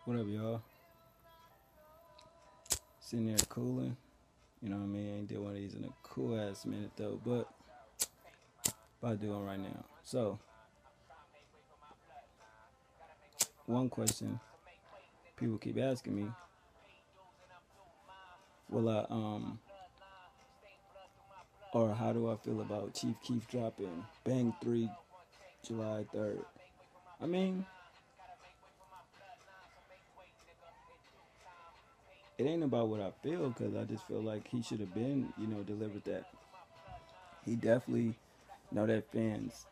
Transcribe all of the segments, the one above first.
What up, y'all? Sitting there cooling. You know what I mean? I ain't did one of these in a cool ass minute though, but about to do one right now. So, one question people keep asking me: Will I or how do I feel about Chief Keef dropping Bang 3 July 3rd? I mean, it ain't about what I feel because I just feel like he should have been, delivered that. He definitely know that fans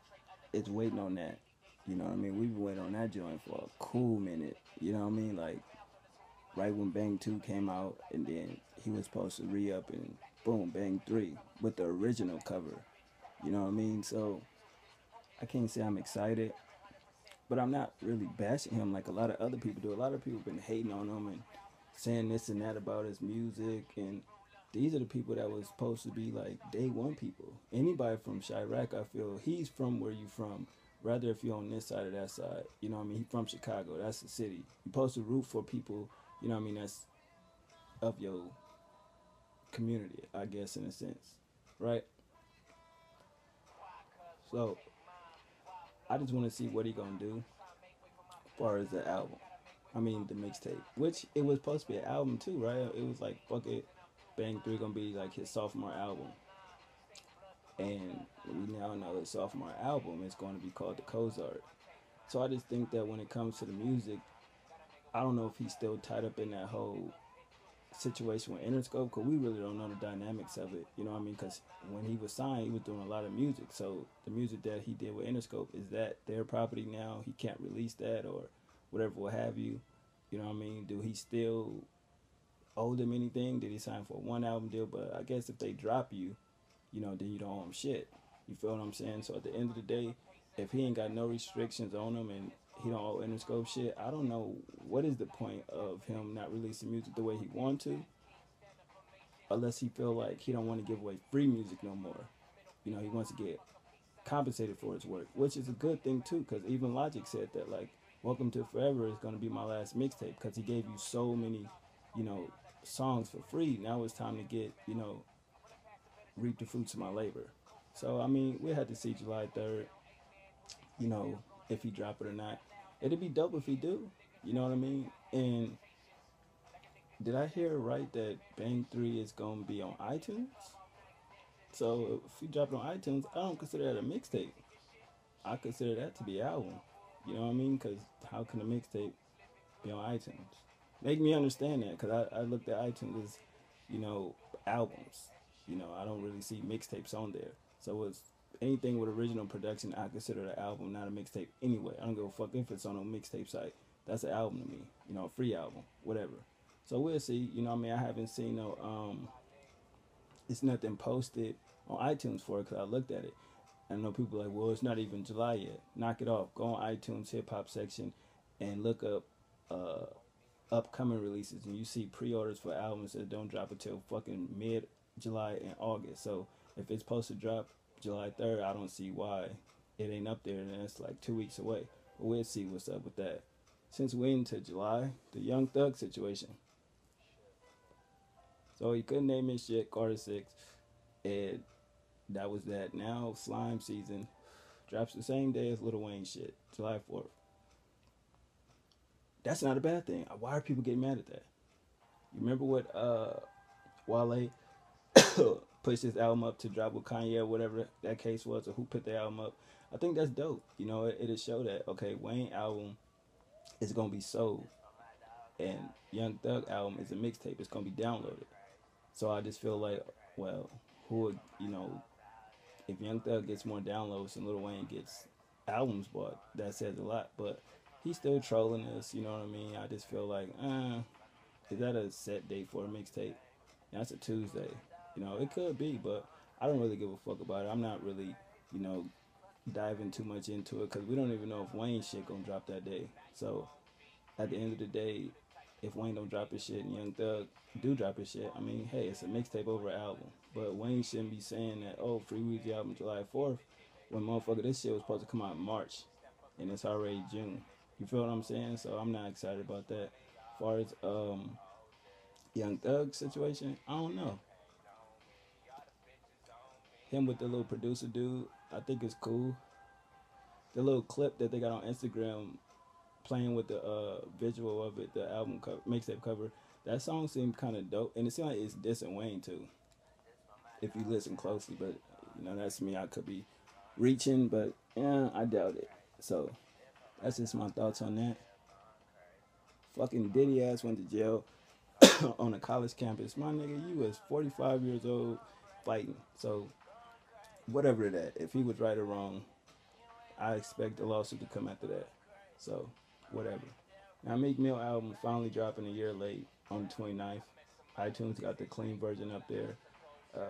is waiting on that. You know what I mean? We've been waiting on that joint for a cool minute. You know what I mean? Like right when Bang 2 came out, and then he was supposed to re up and boom, Bang 3 with the original cover. You know what I mean? So I can't say I'm excited, but I'm not really bashing him like a lot of other people do. A lot of people have been hating on him and saying this and that about his music. And these are the people that was supposed to be like day one people. Anybody from Chirac, I feel he's from where you from. Rather if you're on this side or that side. You know what I mean? He's from Chicago. That's the city. You're supposed to root for people, you know what I mean, that's of your community, I guess, in a sense, right? So I just want to see what he gonna do as far as the album. I mean the mixtape, which it was supposed to be an album too, right? It was like fuck it, Bang 3 gonna be like his sophomore album, and we now know his sophomore album is going to be called the Cozart. So I just think that when it comes to the music, I don't know if he's still tied up in that whole situation with Interscope because we really don't know the dynamics of it. You know what I mean? Because when he was signed, he was doing a lot of music. So the music that he did with Interscope, is that their property now? He can't release that or whatever will have you. You know what I mean? Do he still owe them anything? Did he sign for a one album deal? But I guess if they drop you, then you don't owe him shit. You feel what I'm saying? So at the end of the day, if he ain't got no restrictions on him and he don't owe Interscope shit, I don't know what is the point of him not releasing music the way he want to, unless he feel like he don't want to give away free music no more. He wants to get compensated for his work, which is a good thing too, because even Logic said that like, Welcome to Forever is going to be my last mixtape because he gave you so many, you know, songs for free. Now it's time to get, reap the fruits of my labor. So I mean, we had to see July 3rd, you know, if he drop it or not. It'd be dope if he do. You know what I mean? And did I hear right that Bang 3 is gonna be on iTunes? So if he drop it on iTunes, I don't consider that a mixtape. I consider that to be an album. You know what I mean? Because how can a mixtape be on iTunes? Make me understand that, because I looked at iTunes as, albums. I don't really see mixtapes on there. So it's anything with original production, I consider an album, not a mixtape anyway. I don't give a fuck if it's on a mixtape site. That's an album to me. A free album, whatever. So we'll see. I mean, I haven't seen no, it's nothing posted on iTunes for it because I looked at it. I know people are like, well, it's not even July yet. Knock it off. Go on iTunes hip hop section and look up upcoming releases, and you see pre-orders for albums that don't drop until fucking mid July and August. So if it's supposed to drop July 3rd, I don't see why it ain't up there, and it's like 2 weeks away. But we'll see what's up with that. Since we into July, the Young Thug situation. So he couldn't name his shit Carter 6, and that was that. Now Slime season drops the same day as Lil Wayne shit, July 4th. That's not a bad thing. Why are people getting mad at that? You remember what Wale pushed his album up to drop with Kanye or whatever that case was, or who put the album up? I think that's dope. It'll show that, okay, Wayne album is going to be sold, and Young Thug album is a mixtape. It's going to be downloaded. So I just feel like, well, who would, if Young Thug gets more downloads and Lil Wayne gets albums bought, that says a lot. But he's still trolling us, you know what I mean? I just feel like, is that a set date for a mixtape? That's a Tuesday. It could be, but I don't really give a fuck about it. I'm not really, you know, diving too much into it because we don't even know if Wayne shit gonna drop that day. So at the end of the day, if Wayne don't drop his shit and Young Thug do drop his shit, I mean, hey, it's a mixtape over an album. But Wayne shouldn't be saying that, oh, Free Weezy album July 4th, when motherfucker, this shit was supposed to come out in March, and it's already June. You feel what I'm saying? So I'm not excited about that. As far as Young Thug situation, I don't know. Him with the little producer dude, I think it's cool. The little clip that they got on Instagram playing with the visual of it, the album cover, mixtape cover, that song seemed kind of dope, and it seemed like it's dissing Wayne too, if you listen closely. But that's me. I could be reaching, but yeah, I doubt it. So that's just my thoughts on that. Fucking Diddy ass went to jail on a college campus. My nigga, you was 45 years old fighting. So whatever that, if he was right or wrong, I expect a lawsuit to come after that. So whatever. Now Meek Mill album finally dropping a year late on the 29th. iTunes got the clean version up there.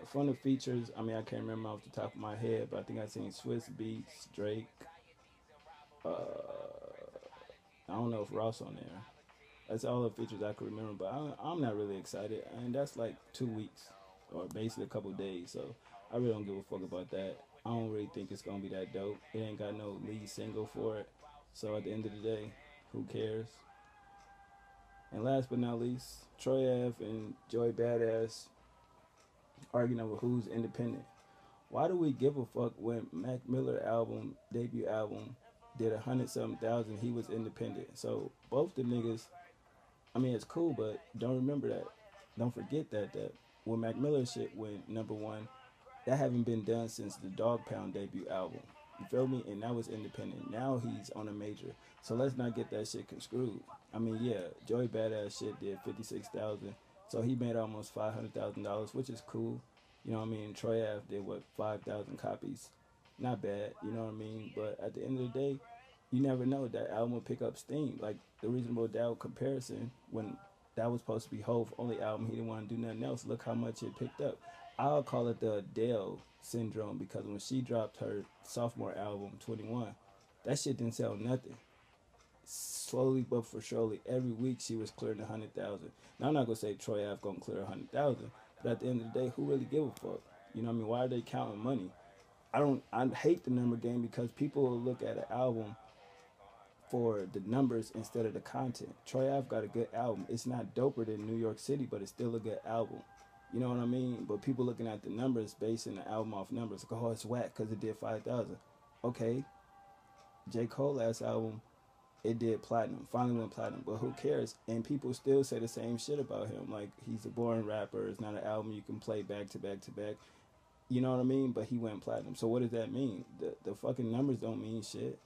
From the features, I mean, I can't remember off the top of my head, but I think I seen Swiss Beats, Drake. I don't know if Ross on there. That's all the features I can remember, but I'm not really excited. And that's like 2 weeks, or basically a couple days. So I really don't give a fuck about that. I don't really think it's gonna be that dope. It ain't got no lead single for it. So at the end of the day, who cares? And last but not least, Troy Ave and Joey Badass arguing over who's independent. Why do we give a fuck when Mac Miller album, debut album, did 100 something thousand? He was independent. So both the niggas, I mean, it's cool, but don't remember that. Don't forget that when Mac Miller shit went number one, that haven't been done since the Dog Pound debut album. You feel me? And that was independent. Now he's on a major. So let's not get that shit construed. I mean, yeah, Joey Badass shit did 56,000. So he made almost $500,000, which is cool. You know what I mean? Troy Ave did what, 5,000 copies. Not bad, you know what I mean? But at the end of the day, you never know, that album will pick up steam. Like the Reasonable Doubt comparison, when that was supposed to be Hove's only album, he didn't want to do nothing else. Look how much it picked up. I'll call it the Adele syndrome, because when she dropped her sophomore album, 21, that shit didn't sell nothing. Slowly but for surely, every week she was clearing 100,000. Now I'm not gonna say Troy Ave gonna clear 100,000, but at the end of the day, who really give a fuck? You know what I mean? Why are they counting money? I hate the number game, because people will look at an album for the numbers instead of the content. Troy Ave got a good album. It's not doper than New York City, but it's still a good album. You know what I mean? But people looking at the numbers, basing the album off numbers, like, oh, it's whack because it did 5,000. Okay, J. Cole last album, it did platinum. Finally went platinum. But who cares? And people still say the same shit about him. Like, he's a boring rapper. It's not an album you can play back to back to back. You know what I mean? But he went platinum. So what does that mean? The fucking numbers don't mean shit.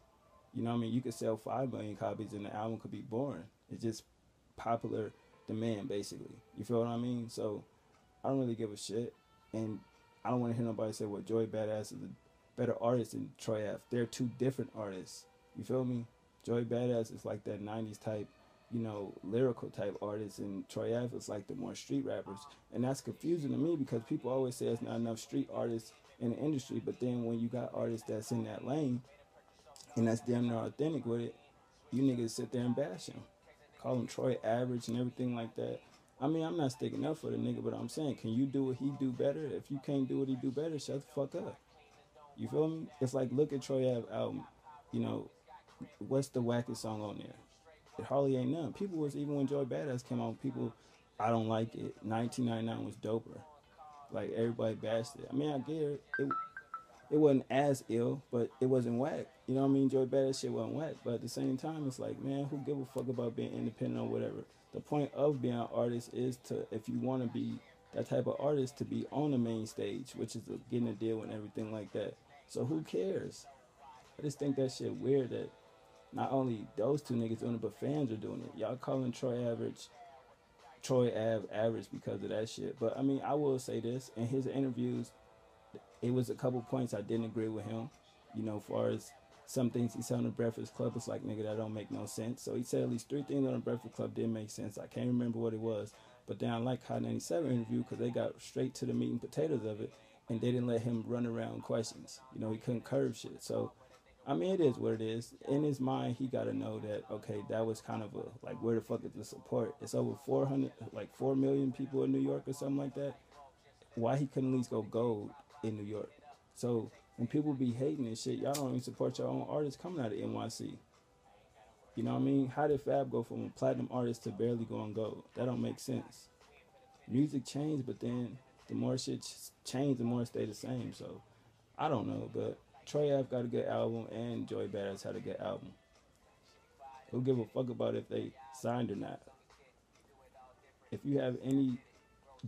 You know what I mean? You could sell 5 million copies and the album could be boring. It's just popular demand, basically. You feel what I mean? So I don't really give a shit. And I don't want to hear nobody say, well, Joey Badass is a better artist than Troy Ave. They're two different artists. You feel me? Joey Badass is like that 90s type, lyrical type artist, and Troy Ave is like the more street rappers. And that's confusing to me, because people always say there's not enough street artists in the industry, but then when you got artists that's in that lane and that's damn near authentic with it, you niggas sit there and bash him. Call him Troy average and everything like that. I mean, I'm not sticking up for the nigga, but I'm saying, can you do what he do better? If you can't do what he do better, shut the fuck up. You feel me? It's like, look at Troy Ave album. What's the wackest song on there? It hardly ain't none. People was, even when Joy Badass came out, people, I don't like it. 1999 was doper. Like, everybody bashed it. I mean, I get it. It wasn't as ill, but it wasn't whack. You know what I mean? Joy Badass shit wasn't whack. But at the same time, it's like, man, who give a fuck about being independent or whatever? The point of being an artist is to, if you want to be that type of artist, to be on the main stage, which is getting a deal and everything like that. So who cares? I just think that shit weird that not only those two niggas doing it, but fans are doing it. Y'all calling Troy Ave average because of that shit. But I mean, I will say this: in his interviews, it was a couple points I didn't agree with him. As far as some things he said on the Breakfast Club, it's like, nigga, that don't make no sense. So he said at least 3 things on the Breakfast Club didn't make sense. I can't remember what it was. But then I like Hot 97 interview, because they got straight to the meat and potatoes of it, and they didn't let him run around questions. He couldn't curve shit. So I mean, it is what it is. In his mind, he got to know that, okay, that was kind of like, where the fuck is the support? It's over 400, like 4 million people in New York or something like that. Why he couldn't at least go gold in New York? So when people be hating and shit, y'all don't even support your own artists coming out of NYC. You know what I mean? How did Fab go from a platinum artist to barely going gold? That don't make sense. Music changed, but then the more shit changed, the more it stayed the same. So I don't know, but Trey Ave got a good album, and Joey Badass had a good album. Who give a fuck about if they signed or not? If you have any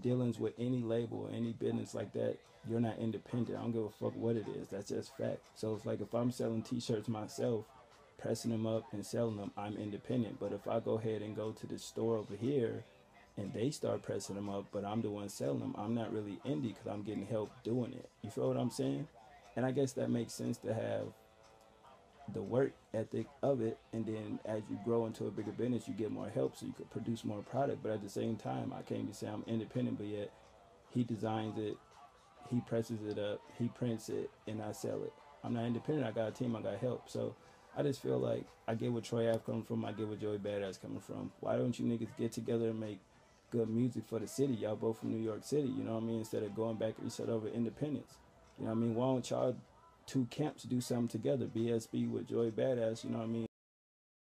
dealings with any label or any business like that, you're not independent. I don't give a fuck what it is. That's just fact. So it's like if I'm selling t-shirts myself, pressing them up and selling them, I'm independent. But if I go ahead and go to the store over here and they start pressing them up, but I'm the one selling them, I'm not really indie because I'm getting help doing it. You feel what I'm saying? And I guess that makes sense to have the work ethic of it, and then as you grow into a bigger business, you get more help so you could produce more product. But at the same time, I can't be saying I'm independent, but yet he designs it, he presses it up, he prints it, and I sell it. I'm not independent. I got a team. I got help. So I just feel like I get where Troy Ave coming from. I get where Joey Badass coming from. Why don't you niggas get together and make good music for the city? Y'all both from New York City. You know what I mean? Instead of going back and reset over independence. You know what I mean? Why don't y'all two camps do something together? BSB with Joey Badass. You know what I mean?